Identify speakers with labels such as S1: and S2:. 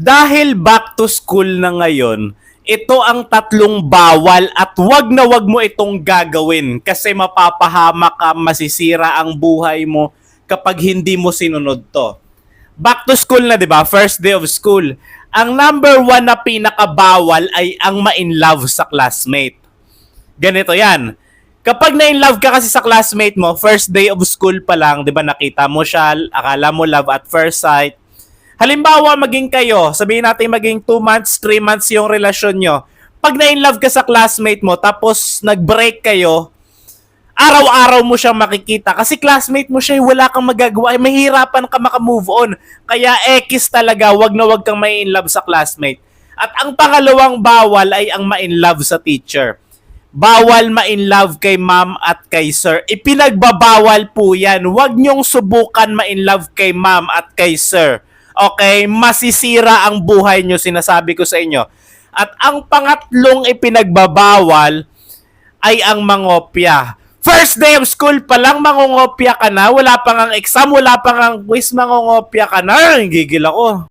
S1: Dahil back to school na ngayon, ito ang tatlong bawal at wag na wag mo itong gagawin kasi mapapahamak ka, masisira ang buhay mo kapag hindi mo sinunod to. Back to school na, di ba? First day of school. Ang number one na pinakabawal ay ang ma-in-love sa classmate. Ganito yan. Kapag na-in-love ka kasi sa classmate mo, first day of school pa lang, di ba nakita mo siya, akala mo love at first sight. Halimbawa, maging kayo, sabihin natin maging 2 months, 3 months yung relasyon nyo. Pag na-in-love ka sa classmate mo, tapos nag-break kayo, araw-araw mo siyang makikita. Kasi classmate mo siya, wala kang magagawa. Mahirapan ka maka-move on. Kaya X talaga, wag na wag kang ma-in-love sa classmate. At ang pangalawang bawal ay ang ma-in-love sa teacher. Bawal ma-in-love kay ma'am at kay sir. Ipinagbabawal po yan. Huwag niyong subukan ma-in-love kay ma'am at kay sir. Okay? Masisira ang buhay niyo, sinasabi ko sa inyo. At ang pangatlong ipinagbabawal ay ang mangopya. First day of school pa lang, mangongopya ka na. Wala pang ang exam, wala pang ang quiz, mangongopya ka na. Gigil ako.